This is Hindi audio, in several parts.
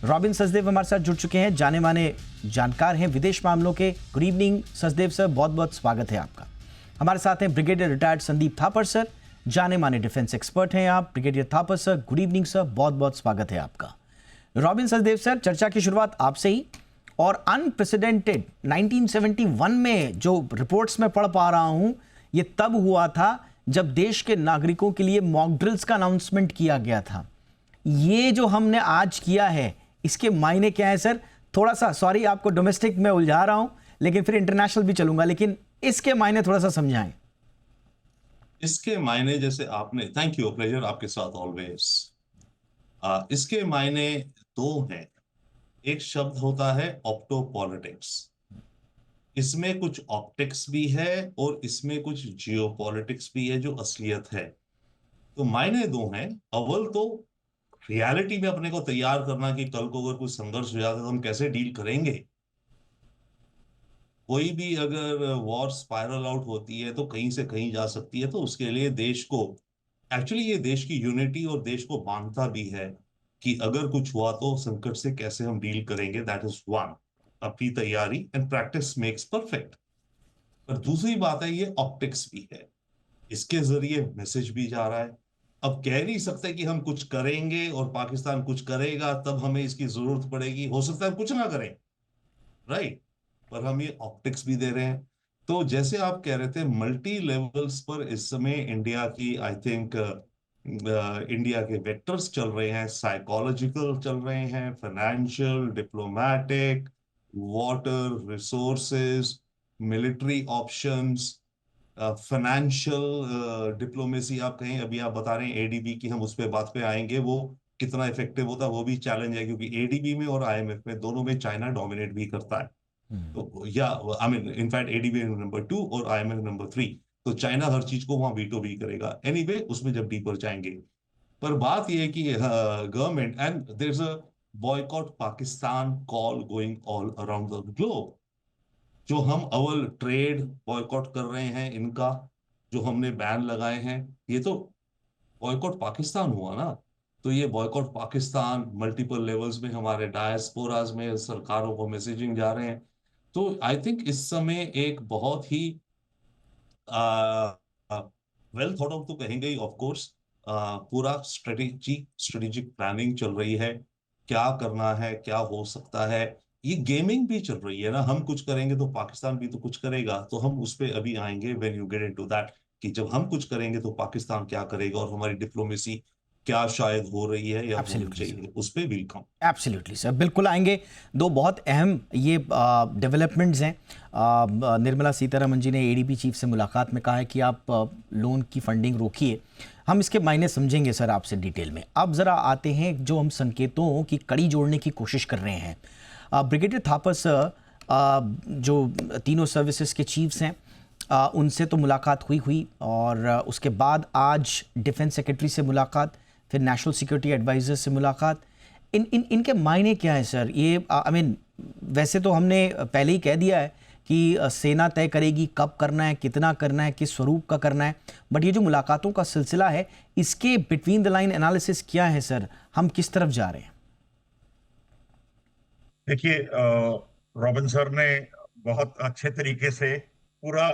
रॉबिन सचदेव हमारे साथ जुड़ चुके हैं, जाने माने जानकार हैं विदेश मामलों के। गुड इवनिंग सचदेव सर, बहुत बहुत स्वागत है आपका। हमारे साथ हैं brigadier retired Sandeep Thapar sir, जाने माने डिफेंस एक्सपर्ट हैं आप। Brigadier Thapar sir, good evening sir, बहुत बहुत स्वागत है आपका। रॉबिन सचदेव सर, चर्चा की शुरुआत आपसे ही। और अनप्रेसिडेंटेड 1971 में जो रिपोर्ट्स में पढ़ पा रहा हूं, ये तब हुआ था जब देश के नागरिकों के लिए मॉक ड्रिल्स का अनाउंसमेंट किया गया था। ये जो हमने आज किया है, इसके मायने क्या है सर? थोड़ा सा सॉरी, आपको डोमेस्टिक में उलझा रहा हूं, लेकिन फिर इंटरनेशनल भी चलूंगा, लेकिन इसके मायने थोड़ा सा समझाएं। इसके मायने जैसे आपने, थैंक यू, प्लेजर आपके साथ ऑलवेज। इसके मायने दो हैं। एक शब्द होता है ऑप्टो पॉलिटिक्स। इसमें कुछ ऑप्टिक्स भी है और इसमें कुछ जियो पॉलिटिक्स भी है, जो असलियत है। तो मायने दो हैं। अव्वल तो रियलिटी में अपने को तैयार करना कि कल को अगर कुछ संघर्ष हो जाता है तो हम कैसे डील करेंगे। कोई भी अगर वॉर स्पाइरल आउट होती है तो कहीं से कहीं जा सकती है, तो उसके लिए देश को, एक्चुअली ये देश की यूनिटी और देश को बांधता भी है कि अगर कुछ हुआ तो संकट से कैसे हम डील करेंगे। That is one. अपनी तैयारी एंड प्रैक्टिस मेक्स परफेक्ट। पर दूसरी बात है, ये ऑप्टिक्स भी है। इसके जरिए मैसेज भी जा रहा है। अब कह नहीं सकते कि हम कुछ करेंगे और पाकिस्तान कुछ करेगा तब हमें इसकी जरूरत पड़ेगी। हो सकता है हम कुछ ना करें, राइट, पर हम ये ऑप्टिक्स भी दे रहे हैं। तो जैसे आप कह रहे थे, मल्टी लेवल्स पर इस समय इंडिया की, आई थिंक, इंडिया के वेक्टर्स चल रहे हैं, साइकोलॉजिकल चल रहे हैं, financial, diplomatic, water resources, military options, financial diplomacy आप कहें। अभी आप बता रहे हैं एडीबी की, हम उस पे बात पे आएंगे, वो कितना इफेक्टिव होता है वो भी चैलेंज है, क्योंकि एडीबी में और आईएमएफ में दोनों में चाइना डोमिनेट भी करता है। तो या I mean in fact ADB number 2 और आईएमएफ नंबर 3। तो चाइना हर चीज को वहां वीटो भी करेगा। एनीवे उसमें जब डीपर जाएंगे। पर बात यह है कि government and there is a boycott Pakistan call going all around the globe. जो हम अव्वल ट्रेड बॉयकॉट कर रहे हैं इनका, जो हमने बैन लगाए हैं, ये तो बॉयकॉट पाकिस्तान हुआ ना। तो ये बॉयकॉट पाकिस्तान मल्टीपल लेवल्स में हमारे डायस्पोराज में सरकारों को मैसेजिंग जा रहे हैं। तो आई थिंक इस समय एक बहुत ही वेल थॉट आउट तो कहेंगे ही, ऑफ कोर्स, पूरा स्ट्रेटेजिक प्लानिंग चल रही है। क्या करना है, क्या हो सकता है। ये गेमिंग भी चल रही है ना। हम कुछ करेंगे तो पाकिस्तान भी तो कुछ करेगा। तो हम उस पे अभी आएंगे when you get into that, कि जब हम कुछ करेंगे तो पाकिस्तान क्या करेगा और हमारी डिप्लोमेसी क्या शायद हो रही है या होनी एब्सोल्युटली सर, चाहिए, उस पे विल कम। एब्सोल्युटली सर, बिल्कुल आएंगे। दो बहुत अहम ये डेवलपमेंट्स हैं। निर्मला सीतारमण जी ने एडीबी चीफ से मुलाकात में कहा है कि आप लोन की फंडिंग रोकिए। हम इसके मायने समझेंगे सर आपसे डिटेल में। अब ज़रा आते हैं जो हम संकेतों की कड़ी जोड़ने की कोशिश कर रहे हैं। ब्रिगेडियर थापर सर, जो तीनों सर्विसेज के चीफ्स हैं, उनसे तो मुलाकात हुई और उसके बाद आज डिफेंस सेक्रेटरी से मुलाकात, फिर नेशनल सिक्योरिटी एडवाइज़र से मुलाकात। इनके मायने क्या है सर? ये आई मीन वैसे तो हमने पहले ही कह दिया है कि सेना तय करेगी कब करना है, कितना करना है, किस स्वरूप का करना है, बट ये जो मुलाकातों का सिलसिला है, इसके बिटवीन द लाइन एनालिसिस क्या है सर? हम किस तरफ जा रहे हैं? देखिए, रॉबिन सर ने बहुत अच्छे तरीके से पूरा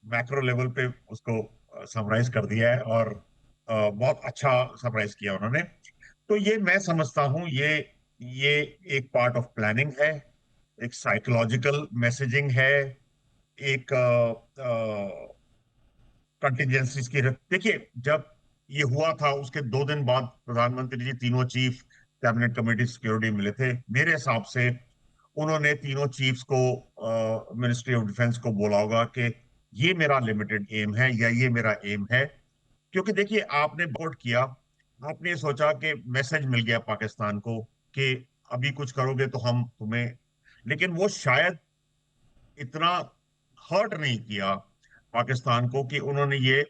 मैक्रो लेवल पे उसको समराइज कर दिया है, और बहुत अच्छा समराइज किया उन्होंने। तो ये मैं समझता हूँ, ये एक पार्ट ऑफ प्लानिंग है, एक साइकोलॉजिकल मैसेजिंग है, एक कंटिजेंसीज की। देखिए, जब ये हुआ था उसके 2 दिन बाद प्रधानमंत्री जी तीनों चीफ कैबिनेट कमेटी सिक्योरिटी मिले थे। मेरे हिसाब से उन्होंने तीनों चीफ्स को, मिनिस्ट्री ऑफ डिफेंस को बोला होगा कि ये मेरा लिमिटेड एम है या ये मेरा एम है। क्योंकि देखिए, आपने वोट किया, आपने सोचा कि मैसेज मिल गया पाकिस्तान को कि अभी कुछ करोगे तो हम तुम्हें, लेकिन वो शायद इतना हर्ट नहीं किया पाकिस्तान को कि उन्होंने ये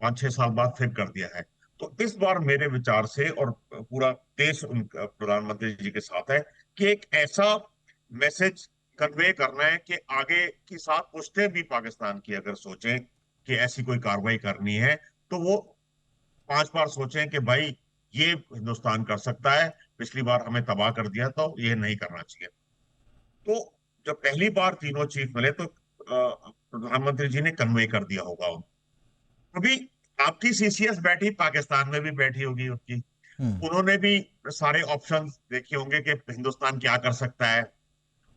5-6 साल बाद फिर कर दिया है। तो इस बार मेरे विचार से, और पूरा देश उनका प्रधानमंत्री जी के साथ है, कि एक ऐसा मैसेज कन्वे करना है कि आगे की साथ पुश्तें भी पाकिस्तान की अगर सोचें कि ऐसी कोई कार्रवाई करनी है, तो वो 5 बार सोचें कि भाई ये हिंदुस्तान कर सकता है, पिछली बार हमें तबाह कर दिया, तो ये नहीं करना चाहिए। तो जब पहली बार तीनों चीफ मिले तो प्रधानमंत्री जी ने कन्वे कर दिया होगा उनको। अभी आपकी सीसीएस बैठी, पाकिस्तान में भी बैठी होगी उनकी, हम्म। उन्होंने भी सारे ऑप्शंस देखे होंगे कि हिंदुस्तान क्या कर सकता है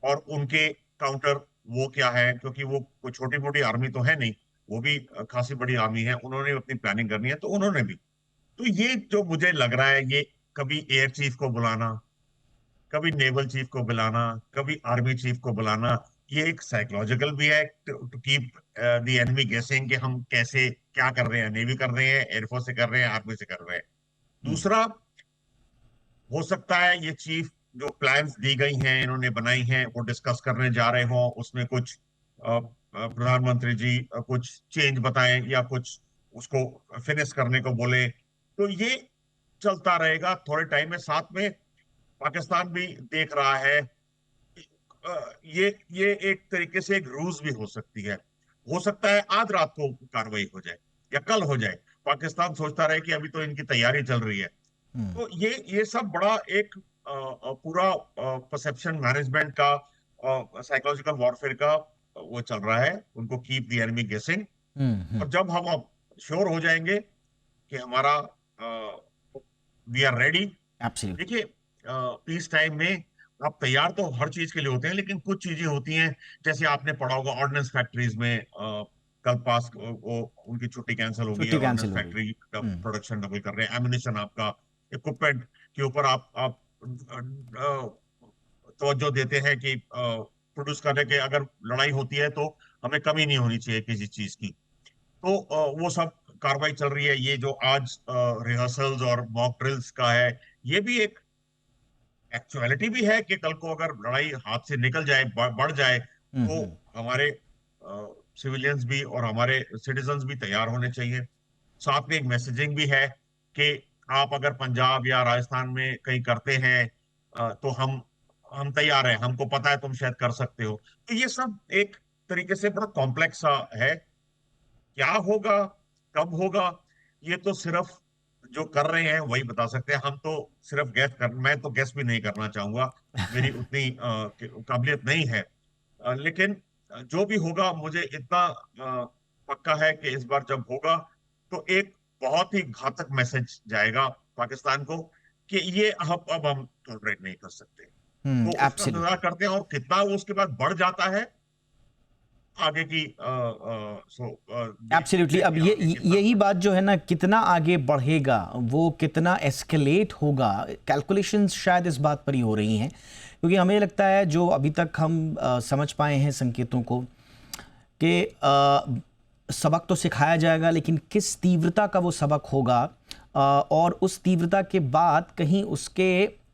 और उनके काउंटर वो क्या है, क्योंकि वो कोई छोटी मोटी आर्मी तो है नहीं, वो भी खासी बड़ी आर्मी है, उन्होंने अपनी प्लानिंग करनी है, तो उन्होंने भी। तो ये जो मुझे लग रहा है, ये कभी एयर चीफ को बुलाना, कभी नेवल चीफ को बुलाना, कभी आर्मी चीफ को बुलाना, ये एक साइकोलॉजिकल भी है, टू कीप द एनिमी गेसिंग कि हम कैसे क्या कर रहे हैं, नेवी कर रहे हैं, एयरफोर्स से कर रहे हैं, आर्मी से कर रहे हैं। हम्म। दूसरा, हो सकता है ये चीफ जो प्लान्स दी गई हैं, इन्होंने बनाई हैं, वो डिस्कस करने जा रहे हो, उसमें कुछ प्रधानमंत्री जी कुछ चेंज बताएं या कुछ उसको फिनिश करने को बोले, तो ये चलता रहेगा थोड़े टाइम में। साथ में पाकिस्तान भी देख रहा है, ये एक तरीके से एक रूज भी हो सकती है। हो सकता है आज रात को कार्रवाई हो जाए या कल हो जाए, पाकिस्तान सोचता रहे कि अभी तो इनकी तैयारी चल रही है। हम्म। तो ये सब बड़ा एक पूरा परसेप्शन मैनेजमेंट का, साइकोलॉजिकल वॉरफेयर का वो चल रहा है, उनको कीप द एनिमी गेसिंग। हम्म। और जब हम अब श्योर हो जाएंगे कि हमारा वी आर रेडी। एब्सोल्युटली। देखिए, पीस टाइम में आप तैयार तो हर चीज के लिए होते हैं, लेकिन कुछ चीजें होती हैं, जैसे आपने पढ़ा होगा ऑर्डिनेंस फैक्ट्रीज में कल पास वो उनकी छुट्टी कैंसिल हो गई है, छुट्टी ऑर्डिनेंस कैंसिल हो गई। फैक्ट्री का हम्म। प्रोडक्शन डबल कर रहे हैं, एम्यूनिशन आपका इक्विपमेंट के ऊपर आप तवज्जो देते हैं कि प्रोड्यूस करने के, अगर लड़ाई होती है तो हमें कमी नहीं होनी चाहिए किसी चीज की। तो वो सब कार्रवाई चल रही है। ये जो आज रिहर्सल्स और मॉक ड्रिल्स का है, ये भी एक एक्चुअलिटी भी है कि कल को अगर लड़ाई हाथ से निकल जाए, बढ़ जाए, तो हम्म। हमारे सिविलियंस भी और हमारे सिटीजन्स भी तैयार होने चाहिए। साथ में एक मैसेजिंग भी है कि आप अगर पंजाब या राजस्थान में कहीं करते हैं, तो हम तैयार हैं, हमको पता है तुम शायद कर सकते हो। तो ये सब एक तरीके से बड़ा कॉम्प्लेक्स सा है। क्या होगा, कब होगा, ये तो सिर्फ जो कर रहे हैं वही बता सकते हैं। हम तो सिर्फ मैं तो गैस भी नहीं करना चाहूंगा, मेरी उतनी काबिलियत नहीं है। लेकिन जो भी होगा, मुझे इतना पक्का है कि इस बार जब होगा तो एक बहुत ही घातक मैसेज जाएगा पाकिस्तान को कि ये अब हम टॉलरेट नहीं कर सकते। तो उसका इंतजार एब्सोल्युटली। करते हैं, और कितना वो उसके बाद बढ़ जाता है, आगे की एब्सोल्युटली। अब देखेंगे ये आगे कितना। यही बात जो है ना, कितना आगे बढ़ेगा, वो कितना एस्केलेट होगा, कैलकुलेशंस शायद इस बात पर ही हो रही हैं, क्योंकि हमें लगता है जो अभी तक हम समझ पाए हैं संकेतों को कि सबक तो सिखाया जाएगा, लेकिन किस तीव्रता का वो सबक होगा, और उस तीव्रता के बाद कहीं उसके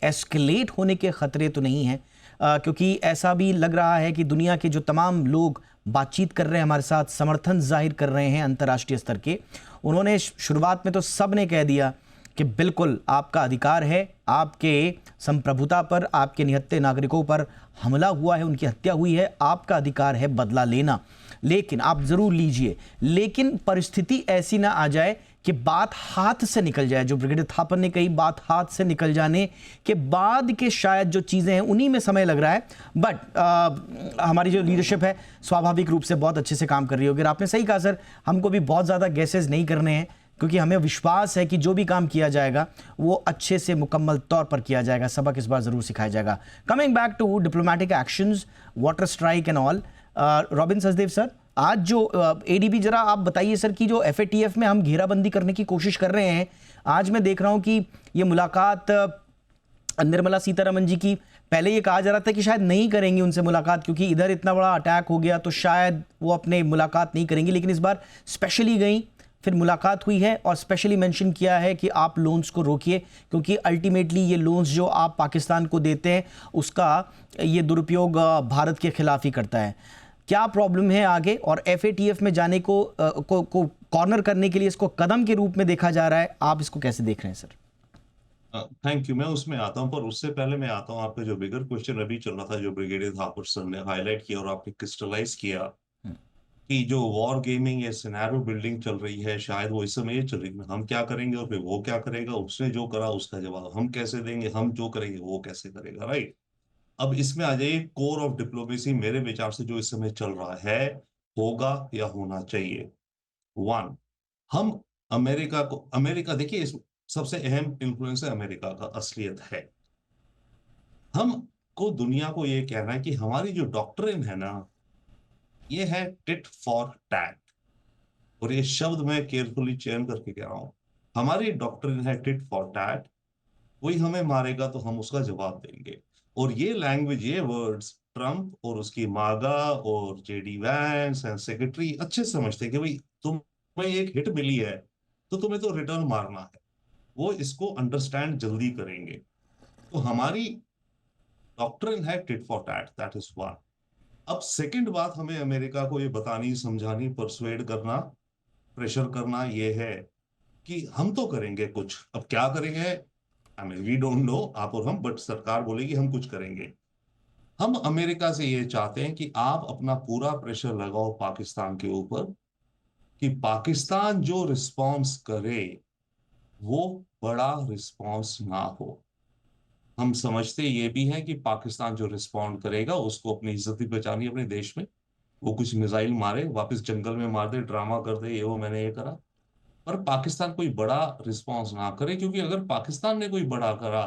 एस्केलेट होने के खतरे तो नहीं हैं, क्योंकि ऐसा भी लग रहा है कि दुनिया के जो तमाम लोग बातचीत कर रहे हैं हमारे साथ, समर्थन जाहिर कर रहे हैं अंतर्राष्ट्रीय स्तर के, उन्होंने शुरुआत में तो सब ने कह दिया कि बिल्कुल आपका अधिकार है, आपके संप्रभुता पर, आपके निहत्थे नागरिकों पर हमला हुआ है, उनकी हत्या हुई है, आपका अधिकार है बदला लेना, लेकिन आप ज़रूर लीजिए, लेकिन परिस्थिति ऐसी ना आ जाए कि बात हाथ से निकल जाए। जो ब्रिगेडियर थापर ने कही, बात हाथ से निकल जाने के बाद के शायद जो चीज़ें हैं उन्हीं में समय लग रहा है, बट हमारी जो लीडरशिप है स्वाभाविक रूप से बहुत अच्छे से काम कर रही होगी। और आपने सही कहा सर, हमको भी बहुत ज़्यादा गैसेज नहीं करने हैं, क्योंकि हमें विश्वास है कि जो भी काम किया जाएगा वो अच्छे से मुकम्मल तौर पर किया जाएगा। सबक इस बार ज़रूर सिखाया जाएगा। Coming back to diplomatic actions, water strike and all, Robin Sachdev sir, आज जो एडीबी, जरा आप बताइए सर कि जो एफएटीएफ में हम घेराबंदी करने की कोशिश कर रहे हैं, आज मैं देख रहा हूं कि ये मुलाकात निर्मला सीतारमण जी की, पहले ये कहा जा रहा था कि शायद नहीं करेंगी उनसे मुलाकात, क्योंकि इधर इतना बड़ा अटैक हो गया तो शायद वो अपने मुलाकात नहीं करेंगी, लेकिन इस बार स्पेशली गई, फिर मुलाकात हुई है और स्पेशली मेंशन किया है कि आप लोन्स को रोकिए, क्योंकि अल्टीमेटली ये लोन्स जो आप पाकिस्तान को देते हैं उसका ये दुरुपयोग भारत के खिलाफ ही करता है। क्या प्रॉब्लम है आगे, और एफएटीएफ में जाने को कॉर्नर करने के लिए इसको कदम के रूप में देखा जा रहा है, आप इसको कैसे देख रहे हैं सर? Thank you. मैं उसमें आता हूं, पर उससे पहले मैं आता हूं आपका जो बिगर क्वेश्चन अभी चल रहा था, जो ब्रिगेडियर थापर सर ने हाईलाइट किया और आपने क्रिस्टलाइज किया, कि जो वॉर गेमिंग या सिनेरियो बिल्डिंग चल रही है, शायद वो इस समय ये चल रही है, हम क्या करेंगे और फिर वो क्या करेगा, उसने जो करा उसका जवाब हम कैसे देंगे, हम जो करेंगे वो कैसे करेगा, राइट। अब इसमें आ जाइए कोर ऑफ डिप्लोमेसी, मेरे विचार से जो इस समय चल रहा है, होगा या होना चाहिए। वन, हम अमेरिका देखिए, इस सबसे अहम इन्फ्लुएंस अमेरिका का असलियत है। हमको दुनिया को ये कहना है कि हमारी जो डॉक्ट्रिन है ना, ये है टिट फॉर टैट। और ये शब्द मैं केयरफुली चयन करके कह रहा हूं। हमारी डॉक्ट्रिन है टिट फॉर टैट। कोई हमें मारेगा तो हम उसका जवाब देंगे। और ये लैंग्वेज, ये वर्ड्स ट्रम्प और उसकी मागा और जेडी वैंस एंड सेक्रेटरी अच्छे समझते हैं कि भाई तुम्हें एक हिट मिली है तो तुम्हें तो रिटर्न मारना है। वो इसको अंडरस्टैंड जल्दी करेंगे। तो हमारी डॉक्ट्रिन है tit for tat, that is one. अब सेकंड बात, हमें अमेरिका को ये बतानी, समझानी, परसुएड करना, प्रेशर करना ये है कि हम तो करेंगे कुछ। अब क्या करेंगे, I mean we don't know, आप और हम, बट सरकार बोलेगी हम कुछ करेंगे। हम अमेरिका से ये चाहते हैं कि आप अपना पूरा प्रेशर लगाओ पाकिस्तान के ऊपर, कि पाकिस्तान जो रिस्पॉन्स करे वो बड़ा रिस्पॉन्स ना हो। हम समझते ये भी हैं कि पाकिस्तान जो रिस्पॉन्ड करेगा उसको अपनी इज्जत भी बचानी है अपने देश में। वो कुछ मिसाइल मारे, वापस जंगल में मार दे, ड्रामा कर दे, ये वो मैंने ये करा, पर पाकिस्तान कोई बड़ा रिस्पॉन्स ना करे। क्योंकि अगर पाकिस्तान ने कोई बड़ा करा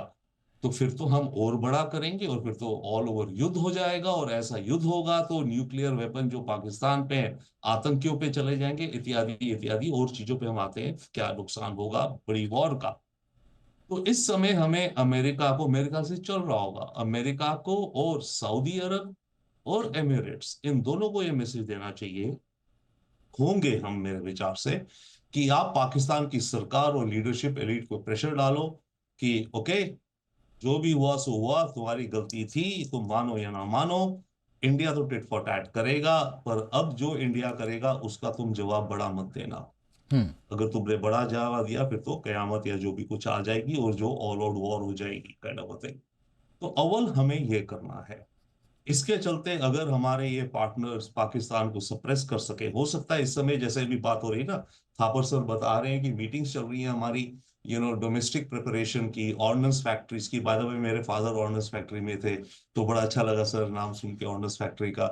तो फिर तो हम और बड़ा करेंगे और फिर तो ऑल ओवर युद्ध हो जाएगा। और ऐसा युद्ध होगा तो न्यूक्लियर वेपन जो पाकिस्तान पे है, आतंकियों पे चले जाएंगे, इत्यादि इत्यादि और चीजों पे हम आते हैं, क्या नुकसान होगा बड़ी वॉर का। तो इस समय हमें अमेरिका को, मेरे ख्याल से चल रहा होगा, अमेरिका को और सऊदी अरब और एमिरेट्स, इन दोनों को ये मैसेज देना चाहिए, होंगे हम मेरे विचार से, कि आप पाकिस्तान की सरकार और लीडरशिप एलिट को प्रेशर डालो कि ओके, जो भी हुआ सो हुआ, तुम्हारी गलती थी, तुम मानो या ना मानो, इंडिया तो टिट फॉर टैट करेगा, पर अब जो इंडिया करेगा उसका तुम जवाब बड़ा मत देना। अगर तुमने बड़ा जवाब दिया फिर तो कयामत या जो भी कुछ आ जाएगी और जो ऑल आउट वॉर हो जाएगी, काइंड ऑफ थिंग। तो अव्वल हमें ये करना है। इसके चलते अगर हमारे ये पार्टनर्स पाकिस्तान को सप्रेस कर सके, हो सकता है इस समय जैसे भी बात हो रही है ना, थापर सर बता रहे हैं कि मीटिंग्स चल रही हैं हमारी, डोमेस्टिक प्रिपरेशन की, ऑर्डिनेंस फैक्ट्रीज की। बाय द वे मेरे फादर ऑर्डिनेंस फैक्ट्री में थे, तो बड़ा अच्छा लगा सर नाम सुन के ऑर्डिनेंस फैक्ट्री का।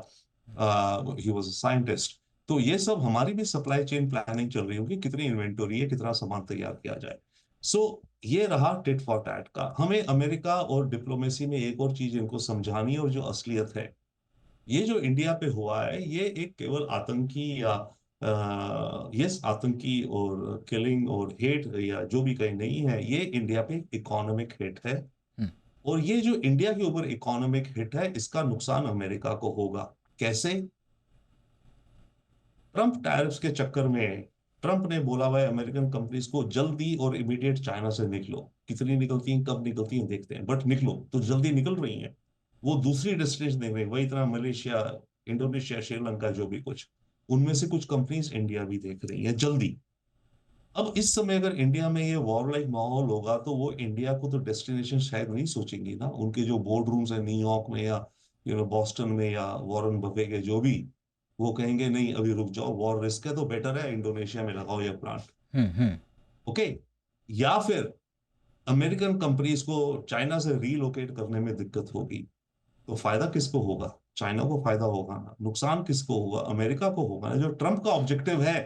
He was a scientist. तो ये सब हमारी भी सप्लाई चेन प्लानिंग चल रही होगी, कितनी इन्वेंटोरी है, कितना सामान तैयार किया जाए। सो ये रहा टिट फॉर टैट का। हमें अमेरिका और डिप्लोमेसी में एक और चीज इनको समझानी है, और जो असलियत है, ये जो इंडिया पे हुआ है, ये एक केवल आतंकी या यस आतंकी और किलिंग और हेट या जो भी कहीं नहीं है, ये इंडिया पे इकोनॉमिक हिट है। और ये जो इंडिया के ऊपर इकोनॉमिक हिट है, इसका नुकसान अमेरिका को होगा। कैसे? ट्रंप टैरिफ्स के चक्कर में ट्रंप ने बोला हुआ है अमेरिकन कंपनीज को, जल्दी और इमीडिएट चाइना से निकलो। कितनी निकलती हैं, कब निकलती हैं देखते हैं, बट निकलो। तो जल्दी निकल रही हैं। वो दूसरी डेस्टिनेशन देख रही है, वही तरह मलेशिया, इंडोनेशिया, श्रीलंका, जो भी कुछ, उनमें से कुछ कंपनीज इंडिया भी देख रही हैं जल्दी। अब इस समय अगर इंडिया में ये वॉर लाइक माहौल होगा तो वो इंडिया को तो डेस्टिनेशन शायद नहीं सोचेंगी ना। उनके जो बोर्ड रूम्स है न्यूयॉर्क में या बॉस्टन में या वॉरेन बफे के जो भी, वो कहेंगे नहीं अभी रुक जाओ, वॉर रिस्क है, तो बेटर है इंडोनेशिया में लगाओ ये प्लांट। ओके। या फिर अमेरिकन कंपनीज को चाइना से रीलोकेट करने में दिक्कत होगी, तो फायदा किसको होगा? चाइना को फायदा होगा ना। नुकसान किसको होगा? अमेरिका को होगा ना। जो ट्रंप का ऑब्जेक्टिव है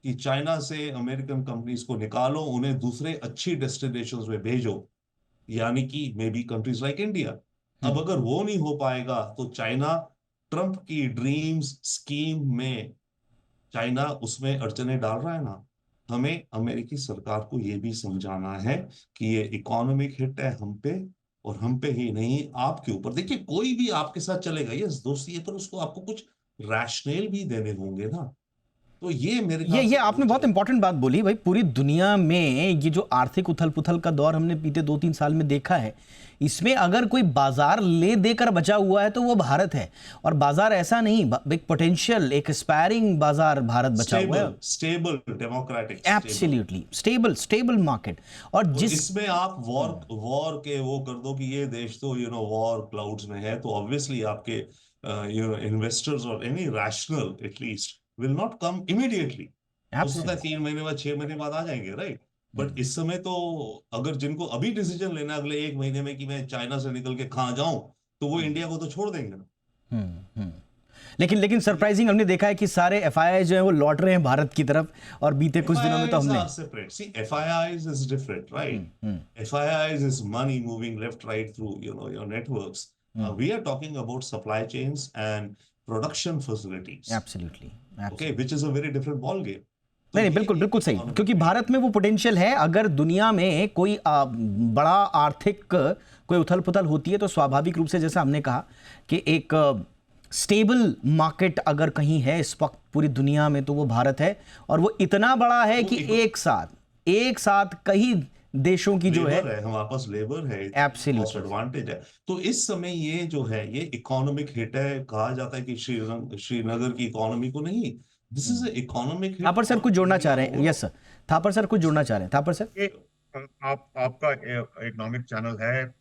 कि चाइना से अमेरिकन कंपनीज को निकालो, उन्हें दूसरे अच्छी डेस्टिनेशंस में भेजो, यानी कि may be countries like India. अब अगर वो नहीं हो पाएगा तो चाइना, ट्रंप की ड्रीम्स स्कीम में चाइना उसमें अड़चने डाल रहा है ना। हमें अमेरिकी सरकार को ये भी समझाना है कि ये इकोनॉमिक हिट है हम पे, और हम पे ही नहीं आपके ऊपर। देखिए कोई भी आपके साथ चलेगा, ये दोस्ती है, पर उसको आपको कुछ रैशनल भी देने होंगे ना। तो ये मेरे ख्याल ये से आपने बहुत इंपॉर्टेंट बात बोली भाई। पूरी दुनिया में ये जो आर्थिक उथल पुथल का दौर हमने बीते 2-3 साल में देखा है, इसमें अगर कोई बाजार ले देकर बचा हुआ है तो वो भारत है। और बाजार ऐसा नहीं, एक पोटेंशियल, एक एस्पायरिंग बाजार भारत बचा हुआ है। Stable democratic, absolutely stable market. और जिस इसमें आप वॉर वॉर के वो कर दो कि ये देश तो वॉर क्लाउड्स में है, तो ऑब्वियसली आपके investors or any rational at least will not come immediately. हो सकता है Absolutely. 3 महीने बाद 6 महीने बाद आ जाएंगे, राइट? बट इस समय तो अगर जिनको अभी डिसीजन लेना है अगले 1 महीने में कि मैं चाइना से निकल के कहाँ जाऊं, तो वो इंडिया को तो छोड़ देंगे ना। हम्म। लेकिन सरप्राइजिंग हमने देखा है कि सारे एफआईआई जो है वो लौट रहे हैं भारत की तरफ, और बीते कुछ दिनों में तो FIIs हमने are separate. See, FIIs is different, right? FIIs is money moving left, right through, your networks. We are talking about supply chains and production facilities, absolutely okay, which is a very different ball game. तो नहीं ये बिल्कुल एक बिल्कुल सही, economic क्योंकि भारत में वो पोटेंशियल है। अगर दुनिया में कोई बड़ा आर्थिक कोई उथल पुथल होती है तो स्वाभाविक रूप से, जैसा हमने कहा, कि एक स्टेबल मार्केट अगर कहीं है इस वक्त पूरी दुनिया में तो वो भारत है। और वो इतना बड़ा है कि एक साथ कई देशों की जो है, लेबर है, हमारे पास लेबर है, Absolutely. कॉस्ट एडवांटेज है। तो इस समय ये जो है ये इकोनॉमिक हिट है। कहा जाता है कि श्रीनगर की इकोनॉमी को नहीं, this is economic hit. Thapar sir कुछ जोड़ना चाह रहे हैं? यस सर, थापर सर कुछ जोड़ना चाह रहे हैं? थापर सर, ये आपका इकोनॉमिक चैनल है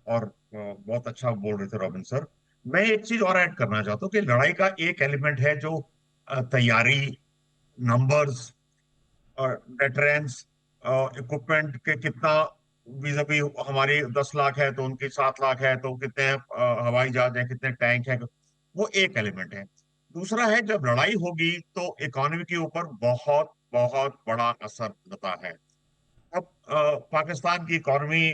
और बहुत अच्छा बोल रहे थे रॉबिन सर। मैं एक चीज और ऐड करना चाहता हूँ कि लड़ाई का एक एलिमेंट है जो तैयारी, नंबर्स और डेटरेंस, इक्विपमेंट के कितना vis-a-vis हमारी 10 लाख है तो उनकी 7 लाख है, तो कितने हवाई जहाज है, कितने टैंक है, वो एक एलिमेंट है। दूसरा है जब लड़ाई होगी तो इकोनॉमी के ऊपर बहुत बहुत बड़ा असर पड़ता है। अब पाकिस्तान की इकोनॉमी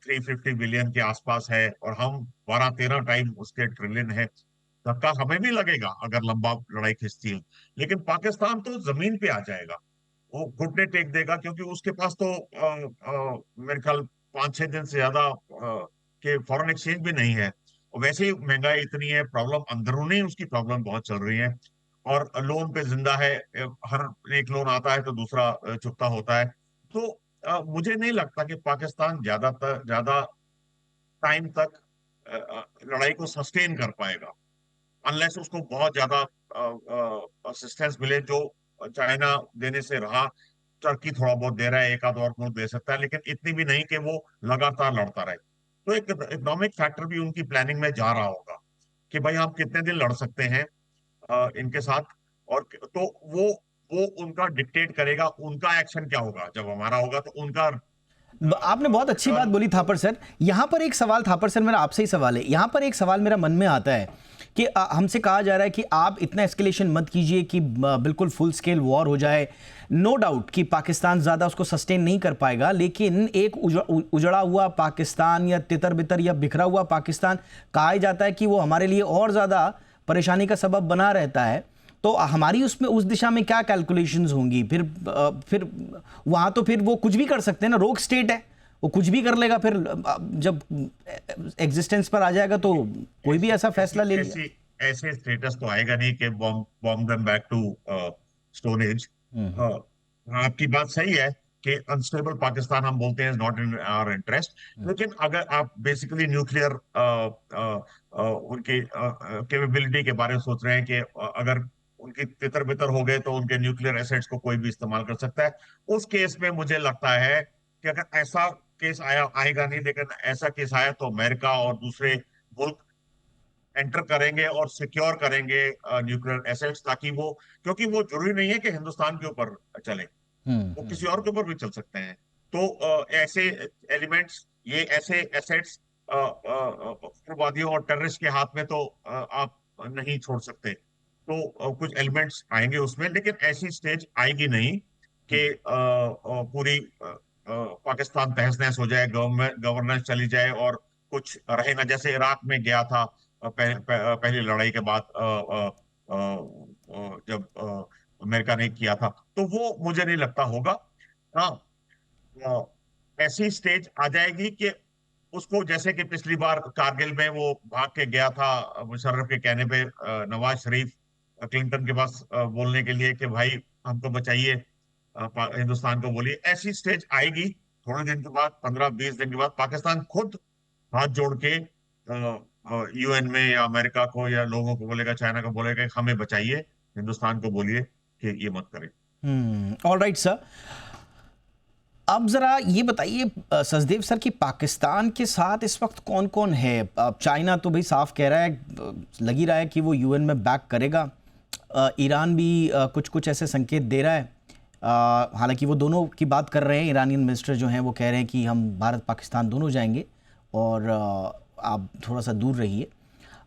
350 बिलियन के आसपास है और हम 12-13 टाइम उसके ट्रिलियन है। धक्का हमें भी लगेगा अगर लंबा लड़ाई खिंचती है, लेकिन पाकिस्तान तो जमीन पे आ जाएगा, वो घुटने टेक देगा, क्योंकि उसके पास तो मेरे ख्याल 5-6 दिन से ज्यादा के फॉरेन एक्सचेंज भी नहीं है। और वैसे ही महंगाई इतनी है, प्रॉब्लम अंदरूनी उसकी प्रॉब्लम बहुत चल रही है, और लोन पे जिंदा है। हर एक लोन आता है तो दूसरा चुकता होता है। तो मुझे नहीं लगता कि पाकिस्तान ज्यादा टाइम तक लड़ाई को सस्टेन कर पाएगा, अनलेस उसको बहुत ज्यादा असिस्टेंस मिले, जो चाइना देने से रहा। टर्की थोड़ा बहुत दे रहा है, एक आध और मुल्क दे सकता है, लेकिन इतनी भी नहीं कि वो लगातार लड़ता रहे। तो एक इकोनॉमिक फैक्टर भी उनकी प्लानिंग में जा रहा होगा कि भाई हम कितने दिन लड़ सकते हैं इनके साथ। और तो वो उनका डिक्टेट करेगा, उनका एक्शन क्या होगा। जब हमारा होगा तो उनका आपने बहुत अच्छी बात बोली थापर सर। यहाँ पर एक सवाल, थापर सर मेरा आपसे ही सवाल है, यहाँ पर एक सवाल मेरा मन में आता है कि हमसे कहा जा रहा है कि आप इतना एस्केलेशन मत कीजिए कि बिल्कुल फुल स्केल वॉर हो जाए। नो डाउट कि पाकिस्तान ज़्यादा उसको सस्टेन नहीं कर पाएगा, लेकिन एक उजड़ा हुआ पाकिस्तान या तितर बितर या बिखरा हुआ पाकिस्तान कहा जाता है कि वो हमारे लिए और ज़्यादा परेशानी का सबब बना रहता है। तो हमारी उसमें उस दिशा में क्या कैलकुलेशंस होंगी? फिर वहां तो फिर वो कुछ भी कर सकते हैं ना, रोग स्टेट है, वो कुछ भी कर लेगा। फिर जब एग्जिस्टेंस पर आ जाएगा तो कोई भी ऐसा फैसला ले लेगा। ऐसे स्टेटस तो आएगा नहीं कि bomb them back to stone age. आपकी बात सही है कि अनस्टेबल पाकिस्तान हम बोलते हैं नॉट इन आवर इंटरेस्ट, लेकिन अगर आप बेसिकली न्यूक्लियर उनकी कैपेबिलिटी के बारे में सोच रहे हैं कि अगर उनकी तितर बितर हो गए तो उनके न्यूक्लियर एसेट्स को कोई भी इस्तेमाल कर सकता है, उस केस में मुझे लगता है कि अगर ऐसा केस आएगा नहीं, लेकिन ऐसा केस आया तो अमेरिका और दूसरे मुल्क एंटर करेंगे और सिक्योर करेंगे न्यूक्लियर एसेट्स, ताकि वो, क्योंकि वो जरूरी नहीं है कि हिंदुस्तान के ऊपर चले, वो किसी और के ऊपर भी चल सकते हैं। तो ऐसे एलिमेंट्स, ये ऐसे एसेट्स उग्रवादियों और टेररिस्ट के हाथ में तो आप नहीं छोड़ सकते। तो कुछ एलिमेंट्स आएंगे उसमें, लेकिन ऐसी स्टेज आएगी नहीं कि पूरी पाकिस्तान तहस नहस हो जाए, गवर्नेंस चली जाए और कुछ रहे ना, जैसे इराक में गया था पहली लड़ाई के बाद, जब अमेरिका ने किया था। तो वो मुझे नहीं लगता होगा। हाँ, ऐसी स्टेज आ जाएगी कि उसको, जैसे कि पिछली बार कारगिल में वो भाग के गया था मुशर्रफ के कहने पे, नवाज शरीफ क्लिंटन के पास बोलने के लिए कि भाई हमको बचाइए, हिंदुस्तान को बोलिए। ऐसी स्टेज आएगी थोड़े दिन के बाद, 15-20 दिन के बाद पाकिस्तान खुद हाथ जोड़ के यूएन में या अमेरिका को या लोगों को बोलेगा, चाइना को बोलेगा कि हमें बचाइए, हिंदुस्तान को बोलिए कि ये मत करें। ऑल राइट सर, अब ज़रा ये बताइए सचदेव सर कि पाकिस्तान के साथ इस वक्त कौन कौन है? चाइना तो भाई साफ कह रहा है, लग ही रहा है कि वो यूएन में बैक करेगा। ईरान भी कुछ कुछ ऐसे संकेत दे रहा है। हालांकि वो दोनों की बात कर रहे हैं, ईरानियन मिनिस्टर जो हैं वो कह रहे हैं कि हम भारत पाकिस्तान दोनों जाएंगे और आप थोड़ा सा दूर रहिए।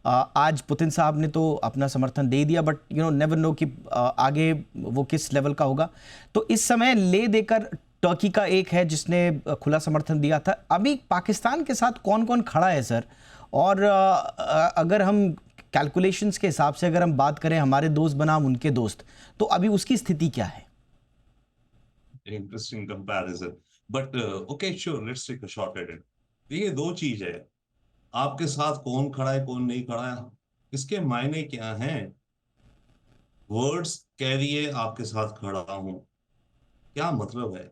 आज पुतिन साहब ने तो अपना समर्थन दे दिया, बट नेवर नो कि आगे वो किस लेवल का होगा। तो इस समय ले देकर टर्की का एक है जिसने खुला समर्थन दिया था। अभी पाकिस्तान के साथ कौन कौन खड़ा है सर? और अगर हम कैलकुलेशंस के हिसाब से अगर हम बात करें हमारे दोस्त बनाम उनके दोस्त, तो अभी उसकी स्थिति क्या है? Interesting comparison, but okay sure, let's take a shot at it. देखिए, दो चीज है, आपके साथ कौन खड़ा है कौन नहीं खड़ा है, इसके मायने क्या हैं? वर्ड्स कह दिए आपके साथ खड़ा हूं, क्या मतलब है?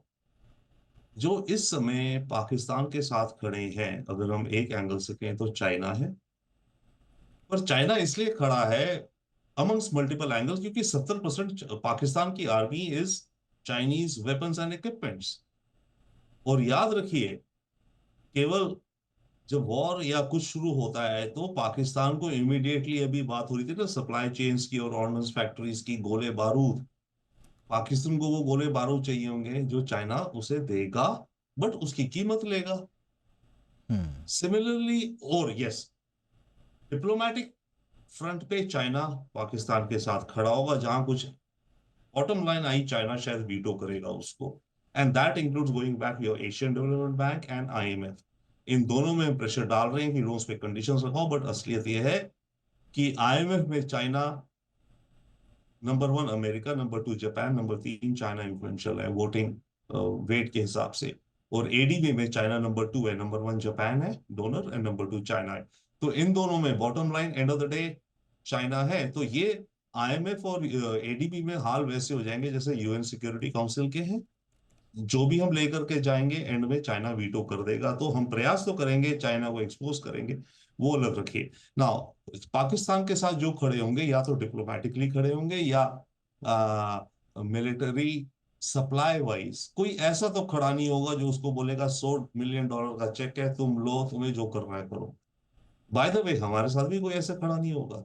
जो इस समय पाकिस्तान के साथ खड़े हैं, अगर हम एक एंगल से कहें तो चाइना है। पर चाइना इसलिए खड़ा है अमंग्स मल्टीपल एंगल्स क्योंकि 70% पाकिस्तान की army is Chinese weapons and equipments. और याद रखिए, केवल जब वॉर या कुछ शुरू होता है तो पाकिस्तान को इमीडिएटली, अभी बात हो रही थी ना सप्लाई चेन्स की और ऑर्डिनेंस फैक्ट्रीज की, गोले बारूद, पाकिस्तान को वो गोले बारूद चाहिए होंगे जो चाइना उसे देगा, बट उसकी कीमत लेगा। सिमिलरली, और यस, डिप्लोमेटिक फ्रंट पे चाइना पाकिस्तान के साथ खड़ा होगा, जहां कुछ बॉटम लाइन आई चाइना शायद वीटो करेगा उसको, and that includes going back your Asian development bank and IMF. इन दोनों में प्रेशर डाल रहे हैं कि लोन्स पे कंडीशंस लगाओ, बट असलियत यह है कि आईएमएफ में China number 1, America number 2, Japan number 3, China influential है वोटिंग वेट के हिसाब से। और एडीबी में चाइना नंबर 2 है, नंबर 1 जापान है डोनर एंड नंबर 2 चाइना है। तो इन दोनों में bottom line end of the day China है। तो ये आईएमएफ और एडीबी में हाल वैसे हो जाएंगे जैसे यूएन सिक्योरिटी काउंसिल के हैं, जो भी हम लेकर के जाएंगे एंड में चाइना वीटो कर देगा। तो हम प्रयास तो करेंगे, चाइना को एक्सपोज करेंगे, वो अलग रखिए। नाउ पाकिस्तान के साथ जो खड़े होंगे या तो डिप्लोमेटिकली खड़े होंगे या मिलिट्री सप्लाई वाइज, कोई ऐसा तो खड़ा नहीं होगा जो उसको बोलेगा $100 मिलियन का चेक है, तुम लो, तुम्हें जो करना है करो। बाय द वे, हमारे साथ भी कोई ऐसा खड़ा नहीं होगा।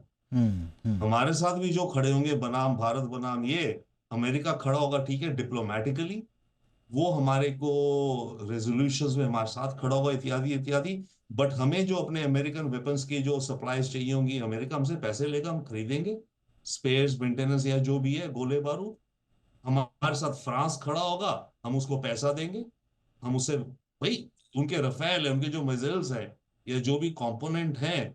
हमारे साथ भी जो खड़े होंगे बनाम भारत बनाम ये अमेरिका खड़ा होगा, ठीक है, डिप्लोमेटिकली वो हमारे को रेजोल्यूशंस में हमारे साथ खड़ा होगा, इत्यादि इत्यादि। बट हमें जो अपने अमेरिकन वेपन्स की जो सप्लाईज चाहिए होंगी, अमेरिका हमसे पैसे लेगा, हम खरीदेंगे स्पेयर्स, मेंटेनेंस या जो भी है, गोले बारूद। हमारे साथ फ्रांस खड़ा होगा, हम उसको पैसा देंगे, हम उससे भाई उनके रफेल है, उनके जो मिसाइल्स है या जो भी कंपोनेंट है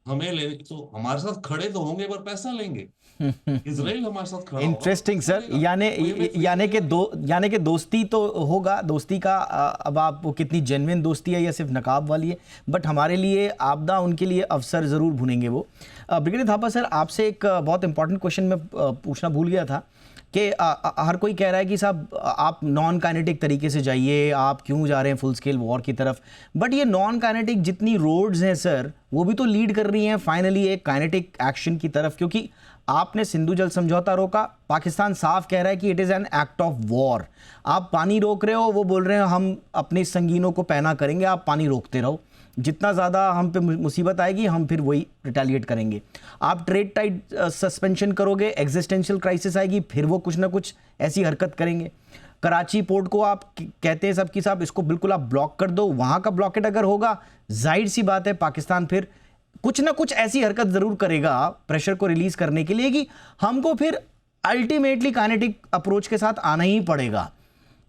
हमें ले, तो हमारे साथ खड़े तो होंगे पर पैसा लेंगे। इजराइल हमारे साथ खड़ा होगा, इंटरेस्टिंग पैसा सर। लेगा। यानी कि दोस्ती तो होगा, दोस्ती का अब आप वो कितनी जेन्युइन दोस्ती है या सिर्फ नकाब वाली है, बट हमारे लिए आपदा, उनके लिए अवसर ज़रूर भूनेंगे वो। ब्रिगेडियर थापा सर, आपसे एक बहुत इंपॉर्टेंट क्वेश्चन मैं पूछना भूल गया था कि हर कोई कह रहा है कि साहब आप नॉन काइनेटिक तरीके से जाइए, आप क्यों जा रहे हैं फुल स्केल वॉर की तरफ? बट ये नॉन काइनेटिक जितनी रोड्स हैं सर, वो भी तो लीड कर रही हैं फाइनली एक काइनेटिक एक्शन की तरफ, क्योंकि आपने सिंधु जल समझौता रोका, पाकिस्तान साफ कह रहा है कि it is an act of war. आप पानी रोक रहे हो, वो बोल रहे हैं हम अपने संगीनों को पैना करेंगे, आप पानी रोकते रहो, जितना ज़्यादा हम पे मुसीबत आएगी हम फिर वही रिटेलिएट करेंगे। आप ट्रेड टाइट सस्पेंशन करोगे, एग्जिस्टेंशियल क्राइसिस आएगी, फिर वो कुछ ना कुछ ऐसी हरकत करेंगे। कराची पोर्ट को आप कहते हैं सबकी साहब इसको बिल्कुल आप ब्लॉक कर दो, वहाँ का ब्लॉकेट अगर होगा, जाहिर सी बात है पाकिस्तान फिर कुछ ना कुछ ऐसी हरकत ज़रूर करेगा प्रेशर को रिलीज़ करने के लिए कि हमको फिर अल्टीमेटली काइनेटिक अप्रोच के साथ आना ही पड़ेगा।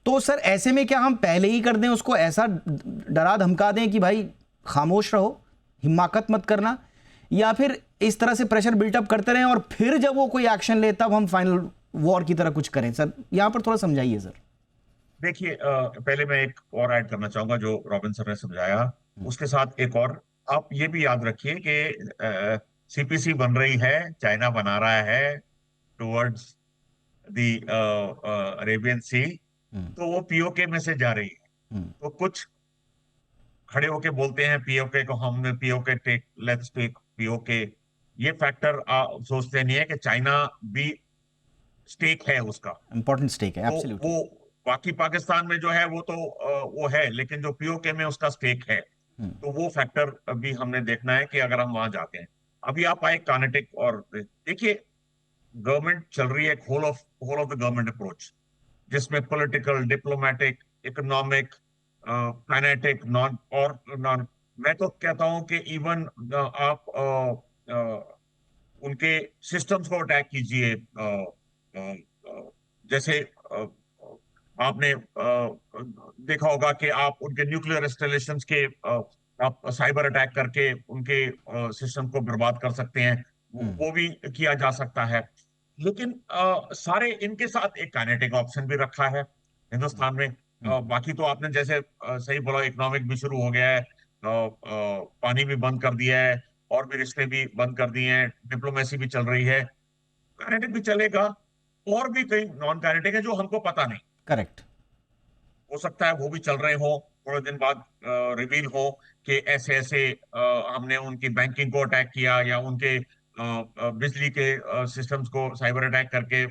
तो सर ऐसे में क्या हम पहले ही कर दें उसको, ऐसा डरा धमका दें कि भाई खामोश रहो, हिमाकत मत करना, या फिर इस तरह से प्रेशर बिल्टअप करते रहें और फिर जब वो कोई एक्शन ले तब हम फाइनल वॉर की तरह कुछ करें? सर यहाँ पर थोड़ा समझाइए सर। देखिए, पहले मैं एक और ऐड करना चाहूंगा जो रॉबिन सर ने समझाया, उसके साथ एक और आप ये भी याद रखिए कि सीपीसी बन रही है, चाइना बना रहा है टुवर्ड्स द अरेबियन सी, तो वो पीओके में से जा रही है। तो कुछ खड़े होके बोलते हैं पीओके को, हमने POK take, let's take POK. ये फैक्टर सोचते नहीं है कि चाइना भी स्टेक है उसका, इंपॉर्टेंट स्टेक है, तो एब्सोल्युटली। वो बाकी पाकिस्तान में जो है वो तो वो है, लेकिन जो पीओके में उसका स्टेक है, तो वो फैक्टर अभी हमने देखना है कि अगर हम वहां जाते हैं। अभी आप आए कानेटिक, और देखिए गवर्नमेंट चल रही है एक whole of the government approach, जिसमें political, diplomatic, economic, kinetic, non और नॉन, मैं तो कहता हूं कि इवन आप उनके सिस्टम्स को अटैक कीजिए। जैसे आपने देखा होगा कि आप उनके न्यूक्लियर इंस्टॉलेशंस के आप साइबर अटैक करके उनके सिस्टम को बर्बाद कर सकते हैं, वो भी किया जा सकता है। लेकिन सारे इनके साथ एक काइनेटिक ऑप्शन भी रखा है हिंदुस्तान में। बाकी तो आपने जैसे सही बोला, इकोनॉमिक भी शुरू हो गया है, पानी भी बंद कर दिया है, और भी रिश्ते भी बंद कर दिए हैं, डिप्लोमेसी भी चल रही है, काइनेटिक भी चलेगा, और भी कई नॉन काइनेटिक है जो हमको पता नहीं। करेक्ट। हो सकता है वो भी चल रहे हो, थोड़े दिन बाद रिवील हो कि ऐसे ऐसे हमने उनकी बैंकिंग को अटैक किया, या उनके बिजली के सिस्टम्स को साइबर अटैक करके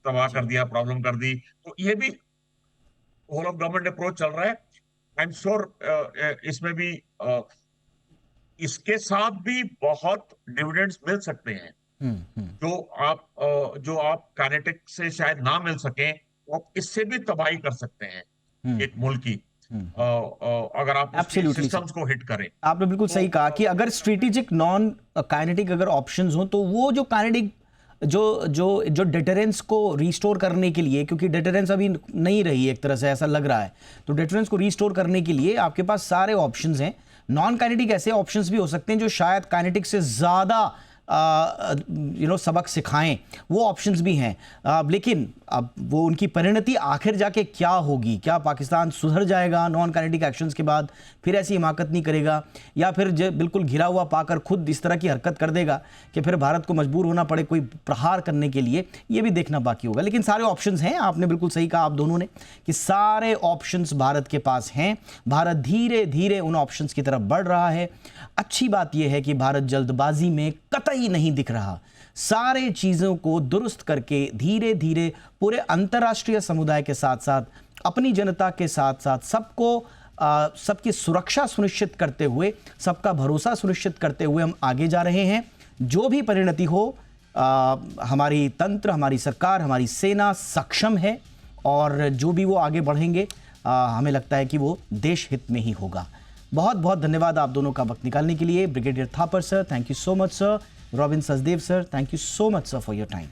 तबाह कर दिया, प्रॉब्लम कर दी। तो ये भी होल ऑफ गवर्नमेंट अप्रोच चल रहा है। आई एम श्योर इसमें भी इसके साथ भी बहुत डिविडेंड्स मिल सकते हैं, जो आप काइनेटिक से शायद ना मिल सके, वो इससे भी तबाही कर सकते हैं एक मुल्क की, अगर आप सिस्टम्स को हिट करें। आपने बिल्कुल सही कहा कि अगर स्ट्रेटेजिक नॉन काइनेटिक अगर ऑप्शंस हो, तो वो जो काइनेटिक जो डिटरेंस को रिस्टोर करने के लिए, क्योंकि डिटरेंस अभी नहीं रही एक तरह से ऐसा लग रहा है, तो डिटरेंस को रिस्टोर करने के लिए आपके पास सारे ऑप्शंस हैं। नॉन काइनेटिक ऐसे ऑप्शंस भी हो सकते हैं जो शायद काइनेटिक से ज़्यादा सबक सिखाएं, वो ऑप्शंस भी हैं। लेकिन अब वो उनकी परिणति आखिर जाके क्या होगी, क्या पाकिस्तान सुधर जाएगा नॉन काइनेटिक एक्शंस के बाद, फिर ऐसी हिमाकत नहीं करेगा, या फिर बिल्कुल घिरा हुआ पाकर खुद इस तरह की हरकत कर देगा कि फिर भारत को मजबूर होना पड़े कोई प्रहार करने के लिए, ये भी देखना बाकी होगा। लेकिन सारे ऑप्शंस हैं, आपने बिल्कुल सही कहा आप दोनों ने कि सारे ऑप्शंस भारत के पास हैं। भारत धीरे धीरे उन ऑप्शंस की तरफ बढ़ रहा है। अच्छी बात यह है कि भारत जल्दबाजी में कतई नहीं दिख रहा, सारे चीज़ों को दुरुस्त करके धीरे धीरे पूरे अंतर्राष्ट्रीय समुदाय के साथ साथ अपनी जनता के साथ साथ सबकी सुरक्षा सुनिश्चित करते हुए, सबका भरोसा सुनिश्चित करते हुए हम आगे जा रहे हैं। जो भी परिणति हो, हमारी तंत्र, हमारी सरकार, हमारी सेना सक्षम है, और जो भी वो आगे बढ़ेंगे हमें लगता है कि वो देश हित में ही होगा। बहुत बहुत धन्यवाद आप दोनों का वक्त निकालने के लिए। Brigadier Thapar sir, thank you so much sir. Robin Sachdev sir, thank you so much sir for your time.